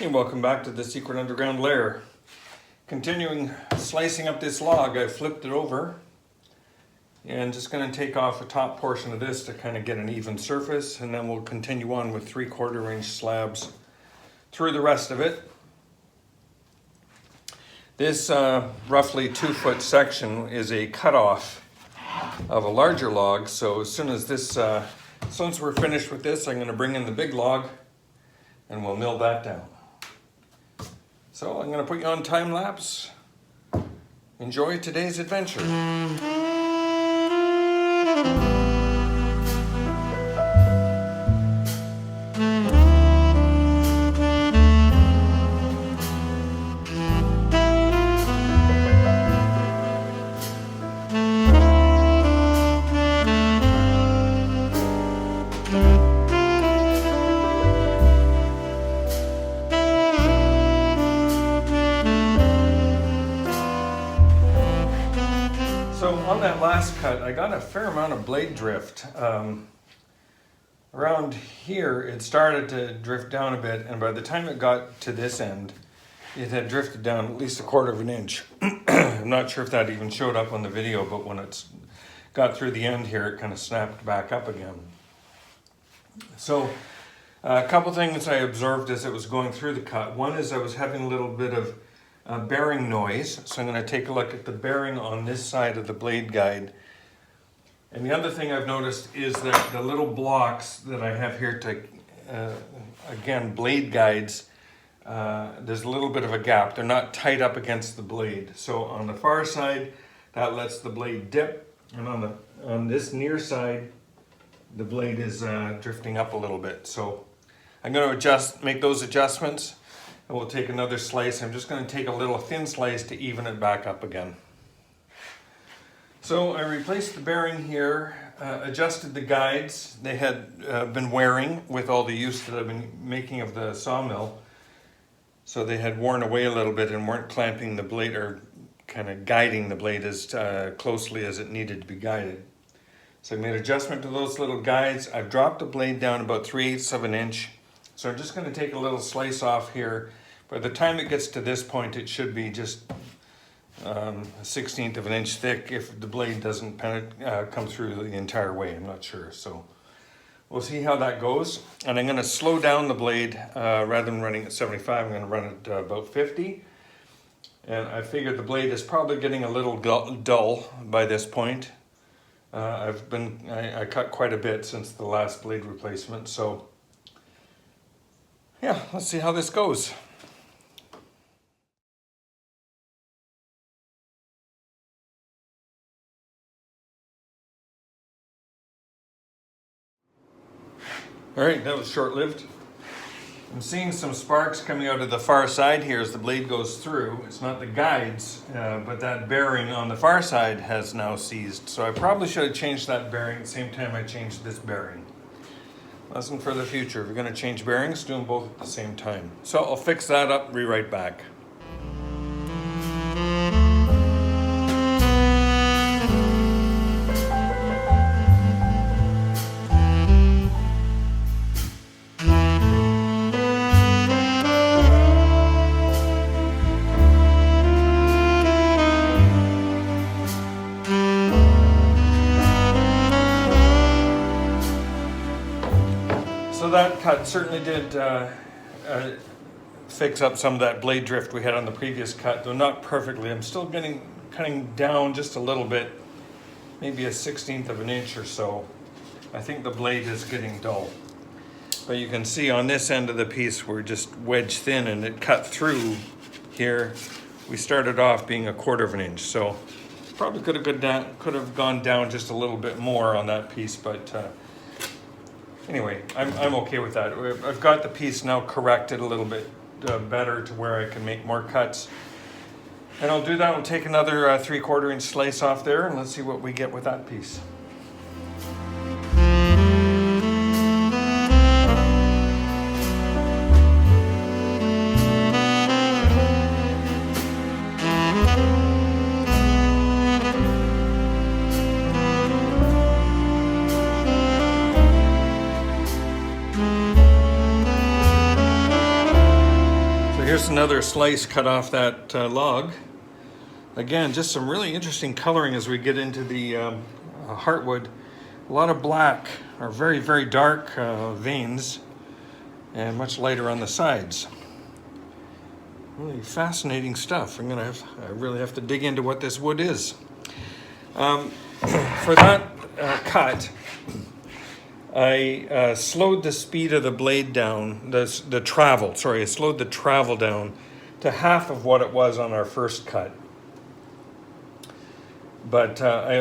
Hey, welcome back to the secret underground lair. Continuing slicing up this log, I flipped it over and just going to take off the top portion of this to kind of get an even surface, and then we'll continue on with 3/4 inch slabs through the rest of it. This roughly 2-foot section is a cutoff of a larger log, so as soon as we're finished with this, I'm going to bring in the big log and we'll mill that down. So I'm going to put you on time lapse. Enjoy today's adventure. So on that last cut, I got a fair amount of blade drift. Around here, it started to drift down a bit, and by the time it got to this end, it had drifted down at least 1/4 inch. I'm not sure if that even showed up on the video, but when it's got through the end here, it kind of snapped back up again. So a couple things I observed as it was going through the cut. One is I was having a little bit of bearing noise, so I'm going to take a look at the bearing on this side of the blade guide. And the other thing I've noticed is that the little blocks that I have here to, again, blade guides, there's a little bit of a gap. They're not tight up against the blade. So on the far side, that lets the blade dip, and on this near side, the blade is drifting up a little bit. So I'm going to make those adjustments. And we'll take another slice. I'm just going to take a little thin slice to even it back up again. So I replaced the bearing here, adjusted the guides. They had been wearing with all the use that I've been making of the sawmill. So they had worn away a little bit and weren't clamping the blade or kind of guiding the blade as closely as it needed to be guided. So I made adjustment to those little guides. I've dropped the blade down about 3/8 of an inch. So I'm just going to take a little slice off here. By the time it gets to this point, it should be just a 1/16 of an inch thick if the blade doesn't come through the entire way. I'm not sure. So we'll see how that goes. And I'm going to slow down the blade rather than running at 75. I'm going to run it about 50. And I figured the blade is probably getting a little dull by this point. I cut quite a bit since the last blade replacement. So yeah, let's see how this goes. All right, that was short-lived. I'm seeing some sparks coming out of the far side here as the blade goes through. It's not the guides, but that bearing on the far side has now seized. So I probably should have changed that bearing at the same time I changed this bearing. Lesson for the future. If you're going to change bearings, do them both at the same time. So I'll fix that up, be right back. So that cut certainly did fix up some of that blade drift we had on the previous cut, though not perfectly. I'm still cutting down just a little bit, maybe a 1/16 of an inch or so. I think the blade is getting dull. But you can see on this end of the piece, we're just wedge thin and it cut through here. We started off being 1/4 of an inch, so probably could have gone down just a little bit more on that piece, but anyway, I'm okay with that. I've got the piece now corrected a little bit better to where I can make more cuts. And I'll do that. I'll take another 3/4 inch slice off there, and let's see what we get with that piece. Here's another slice cut off that log. Again, just some really interesting coloring as we get into the heartwood. A lot of black or very, very dark veins and much lighter on the sides. Really fascinating stuff. I really have to dig into what this wood is. For that cut, I slowed the speed of the blade down, I slowed the travel down to half of what it was on our first cut. But I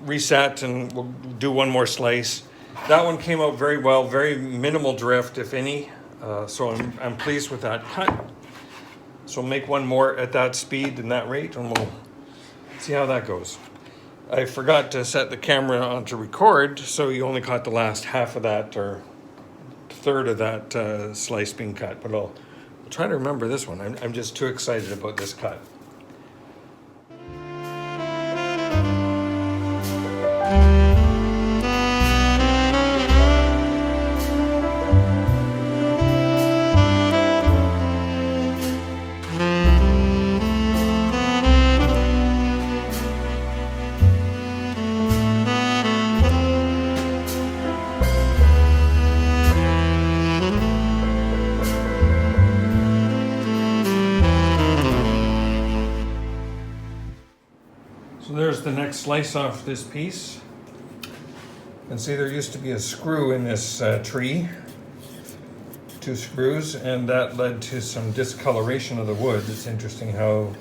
reset and we'll do one more slice. That one came out very well, very minimal drift, if any. So I'm pleased with that cut. So make one more at that speed and that rate, and we'll see how that goes. I forgot to set the camera on to record, so you only caught the last half of that or third of that slice being cut. But I'll try to remember this one. I'm just too excited about this cut. So there's the next slice off this piece. You can see there used to be a screw in this tree, 2 screws, and that led to some discoloration of the wood. It's interesting how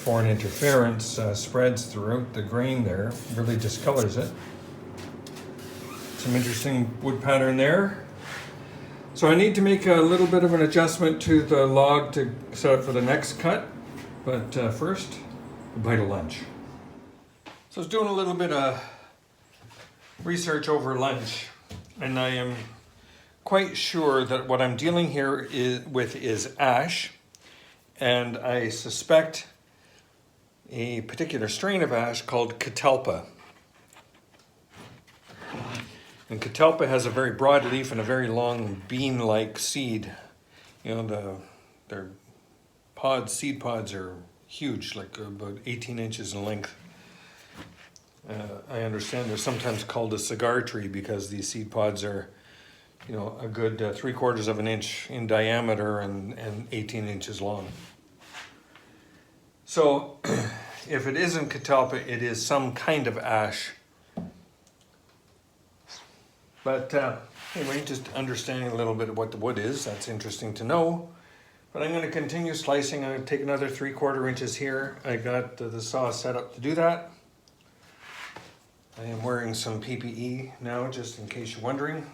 foreign interference spreads throughout the grain there, really discolors it. Some interesting wood pattern there. So I need to make a little bit of an adjustment to the log to set up for the next cut, but first, a bite of lunch. So I was doing a little bit of research over lunch, and I am quite sure that what I'm dealing here with is ash, and I suspect a particular strain of ash called catalpa. And catalpa has a very broad leaf and a very long bean-like seed. You know, their seed pods are huge, like about 18 inches in length. I understand they're sometimes called a cigar tree because these seed pods are, you know, a good 3/4 of an inch in diameter and 18 inches long. So if it isn't catalpa, it is some kind of ash. But anyway, just understanding a little bit of what the wood is, that's interesting to know. But I'm going to continue slicing. I'm going to take another 3/4 inches here. I got the saw set up to do that. I am wearing some PPE now, just in case you're wondering.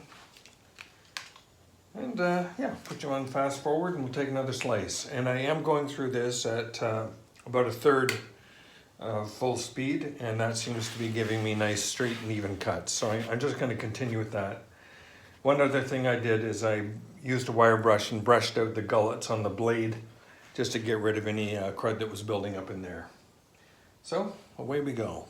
And yeah, put you on fast forward and we'll take another slice. And I am going through this at about 1/3 full speed, and that seems to be giving me nice straight and even cuts. So I'm just going to continue with that. One other thing I did is I used a wire brush and brushed out the gullets on the blade just to get rid of any crud that was building up in there. So away we go.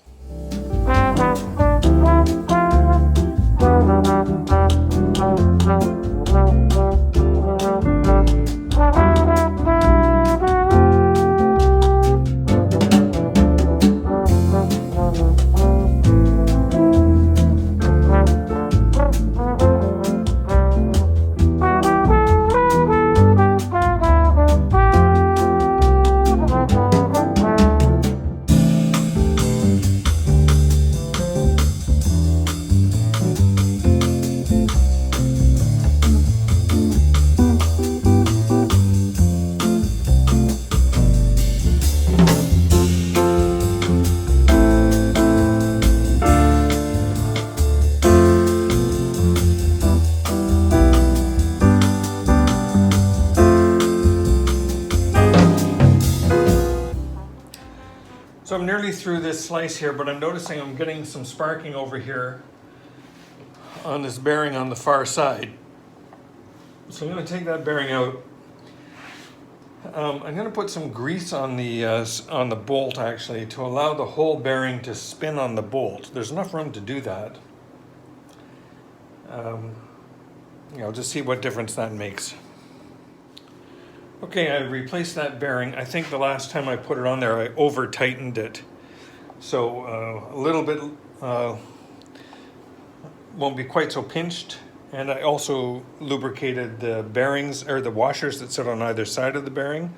So I'm nearly through this slice here, but I'm noticing I'm getting some sparking over here on this bearing on the far side. So I'm going to take that bearing out. I'm going to put some grease on the bolt actually to allow the whole bearing to spin on the bolt. There's enough room to do that. You know, just see what difference that makes. Okay, I replaced that bearing. I think the last time I put it on there, I over tightened it. So a little bit won't be quite so pinched. And I also lubricated the bearings, or the washers that sit on either side of the bearing.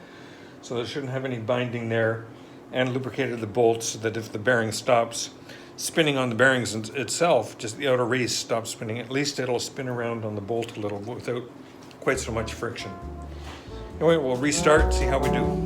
So there shouldn't have any binding there. And lubricated the bolts so that if the bearing stops spinning on the bearings itself, just the outer race stops spinning, at least it'll spin around on the bolt a little without quite so much friction. Anyway, we'll restart, see how we do.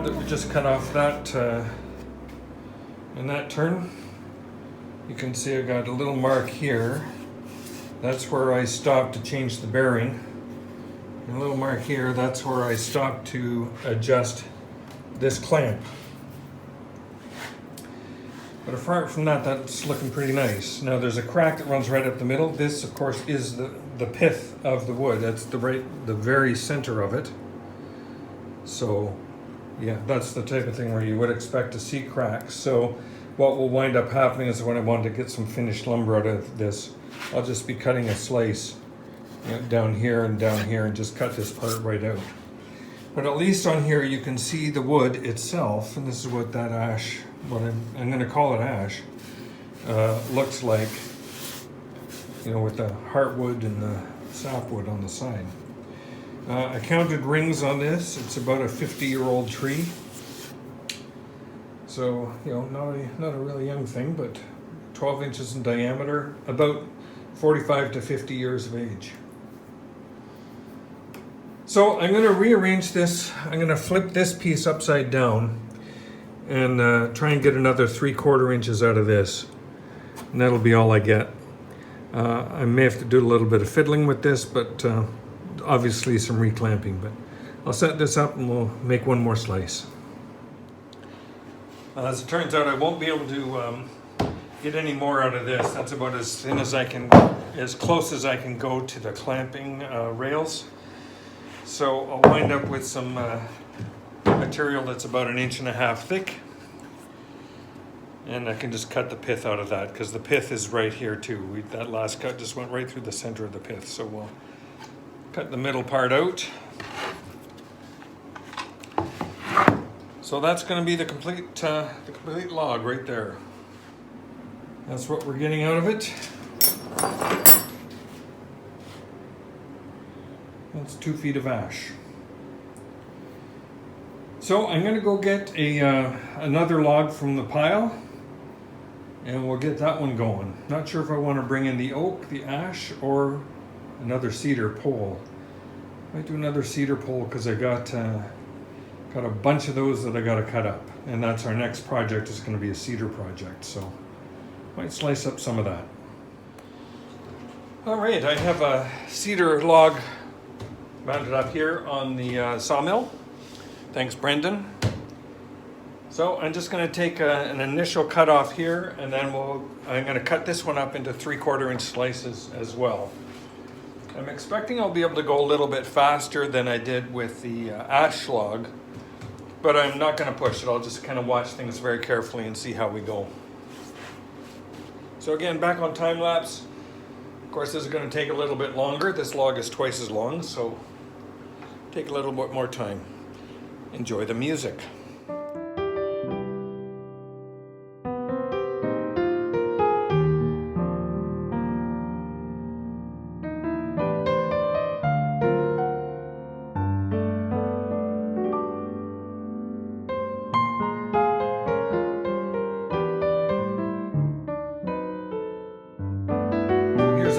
That we just cut off that in that turn. You can see I got a little mark here. That's where I stopped to change the bearing. And a little mark here, that's where I stopped to adjust this clamp. But apart from that, that's looking pretty nice. Now there's a crack that runs right up the middle. This, of course, is the pith of the wood. That's the very center of it. So yeah, that's the type of thing where you would expect to see cracks. So what will wind up happening is when I want to get some finished lumber out of this, I'll just be cutting a slice, you know, down here and just cut this part right out. But at least on here you can see the wood itself, and this is what that ash, what I'm going to call it ash, looks like, you know, with the heartwood and the sapwood on the side. I counted rings on this. It's about a 50-year-old tree. So, you know, not a really young thing, but 12 inches in diameter, about 45 to 50 years of age. So I'm going to rearrange this. I'm going to flip this piece upside down and try and get another 3/4 inches out of this. And that'll be all I get. I may have to do a little bit of fiddling with this, but obviously some reclamping, but I'll set this up and we'll make one more slice. As it turns out, I won't be able to get any more out of this. That's about as thin as I can, as close as I can go to the clamping rails. So I'll wind up with some material that's about 1.5 inches thick, and I can just cut the pith out of that because the pith is right here too. That last cut just went right through the center of the pith, so we'll cut the middle part out. So that's going to be the complete log right there. That's what we're getting out of it. That's 2 feet of ash. So I'm going to go get another log from the pile, and we'll get that one going. Not sure if I want to bring in the oak, the ash, or another cedar pole. Might do another cedar pole because I got a bunch of those that I got to cut up, and that's our next project. Is going to be a cedar project, so might slice up some of that. All right, I have a cedar log mounted up here on the sawmill. Thanks, Brendan. So I'm just going to take an initial cut off here, and then I'm going to cut this one up into 3/4 inch slices as well. I'm expecting I'll be able to go a little bit faster than I did with the ash log, but I'm not going to push it. I'll just kind of watch things very carefully and see how we go. So again, back on time lapse. Of course, this is going to take a little bit longer. This log is twice as long, so take a little bit more time. Enjoy the music.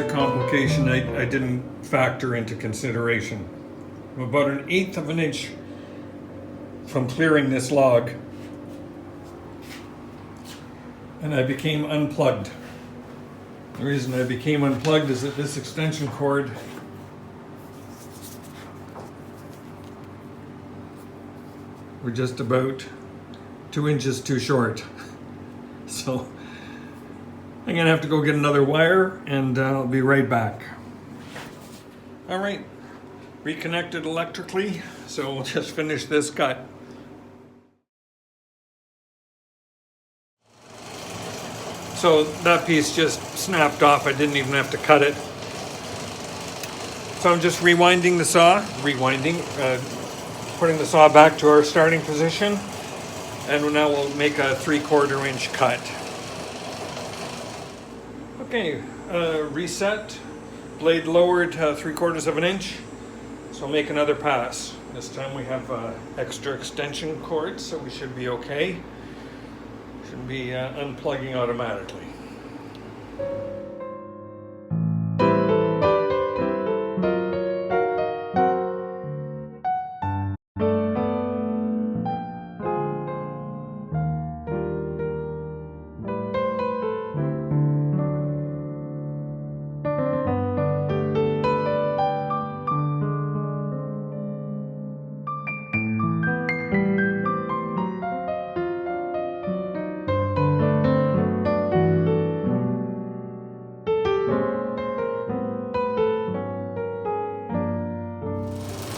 Complication I didn't factor into consideration. I'm about 1/8 of an inch from clearing this log, and I became unplugged. The reason I became unplugged is that this extension cord We're just about 2 inches too short. So I'm gonna have to go get another wire and I'll be right back. All right, reconnected electrically, so we'll just finish this cut. So that piece just snapped off. I didn't even have to cut it. So I'm just rewinding the saw, putting the saw back to our starting position. And now we'll make a 3/4 inch cut. Okay, reset, blade lowered 3/4 of an inch. So I'll make another pass. This time we have extra extension cord, so we should be okay. Should be unplugging automatically.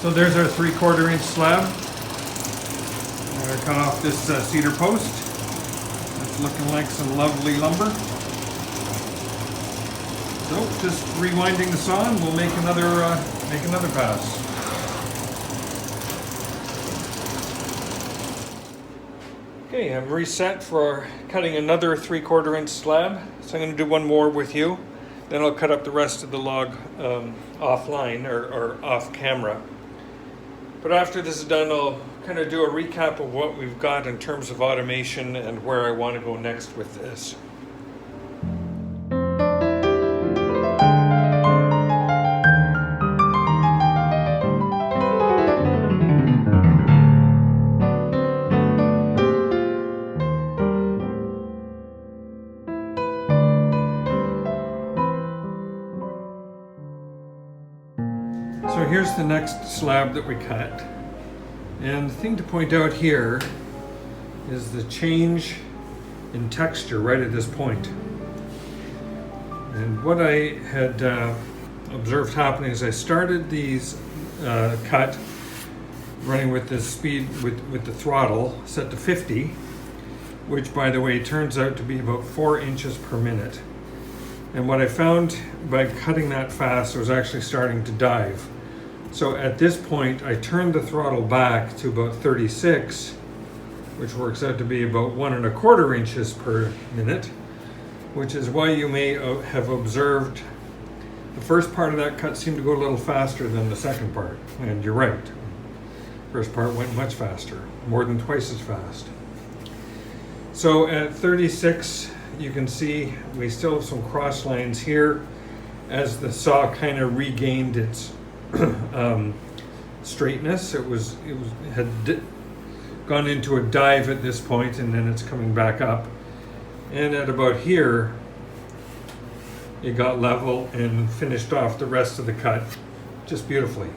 So there's our 3/4 inch slab. I'm going to cut off this cedar post. It's looking like some lovely lumber. So just rewinding the saw and we'll make another pass. Okay, I'm reset for cutting another 3/4 inch slab. So I'm going to do one more with you. Then I'll cut up the rest of the log offline or off camera. But after this is done, I'll kind of do a recap of what we've got in terms of automation and where I want to go next with this. So here's the next slab that we cut. And the thing to point out here is the change in texture right at this point. And what I had observed happening is I started these cut running with the speed, with the throttle set to 50, which by the way turns out to be about 4 inches per minute. And what I found by cutting that fast, I was actually starting to dive. So at this point, I turned the throttle back to about 36, which works out to be about 1 1/4 inches per minute, which is why you may have observed the first part of that cut seemed to go a little faster than the second part. And you're right. First part went much faster, more than twice as fast. So at 36, you can see we still have some cross lines here as the saw kind of regained its straightness. It had gone into a dive at this point, and then it's coming back up. And at about here, it got level and finished off the rest of the cut just beautifully.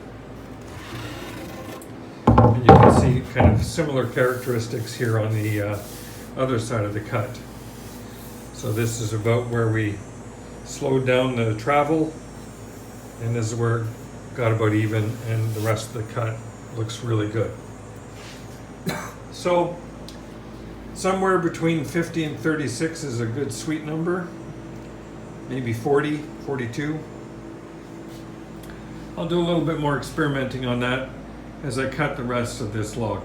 And you can see kind of similar characteristics here on the other side of the cut. So this is about where we slowed down the travel, and this is where it got about even, and the rest of the cut looks really good. So somewhere between 50 and 36 is a good sweet number, maybe 40, 42. I'll do a little bit more experimenting on that as I cut the rest of this log.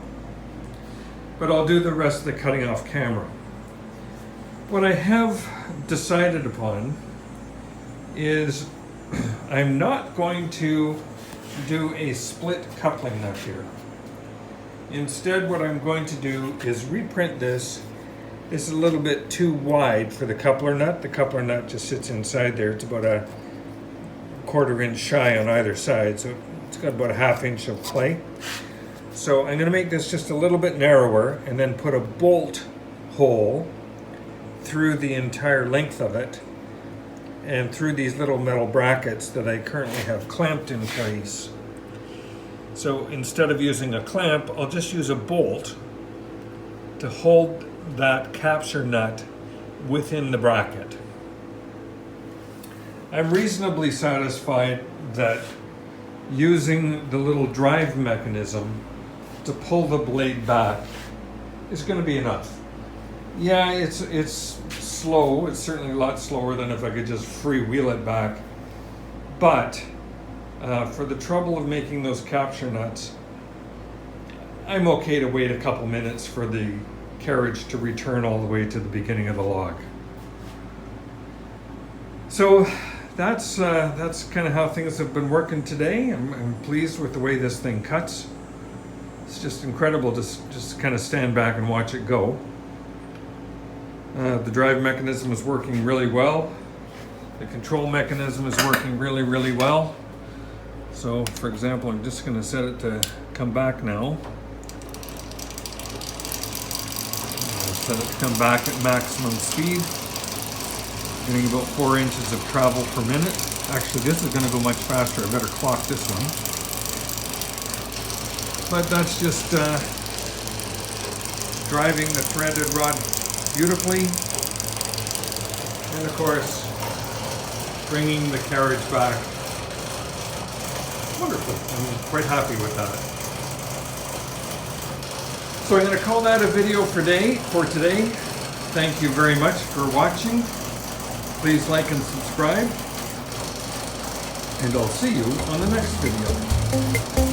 But I'll do the rest of the cutting off camera. What I have decided upon is I'm not going to do a split coupling nut here. Instead, what I'm going to do is reprint this. This is a little bit too wide for the coupler nut. The coupler nut just sits inside there. It's about a 1/4 inch shy on either side, so it's got about a 1/2 inch of play. So I'm going to make this just a little bit narrower and then put a bolt hole through the entire length of it and through these little metal brackets that I currently have clamped in place. So instead of using a clamp, I'll just use a bolt to hold that capture nut within the bracket. I'm reasonably satisfied that using the little drive mechanism to pull the blade back is going to be enough. Yeah, it's slow. It's certainly a lot slower than if I could just freewheel it back. But for the trouble of making those capture nuts, I'm okay to wait a couple minutes for the carriage to return all the way to the beginning of the log. So that's kind of how things have been working today. I'm pleased with the way this thing cuts. It's just incredible to just kind of stand back and watch it go. The drive mechanism is working really well. The control mechanism is working really, really well. So, for example, I'm just going to set it to come back now. I'll set it to come back at maximum speed. Getting about 4 inches of travel per minute. Actually, this is going to go much faster. I better clock this one. But that's just driving the threaded rod beautifully. And of course, bringing the carriage back wonderfully. I'm quite happy with that. So I'm going to call that a video for today. Thank you very much for watching. Please like and subscribe. And I'll see you on the next video.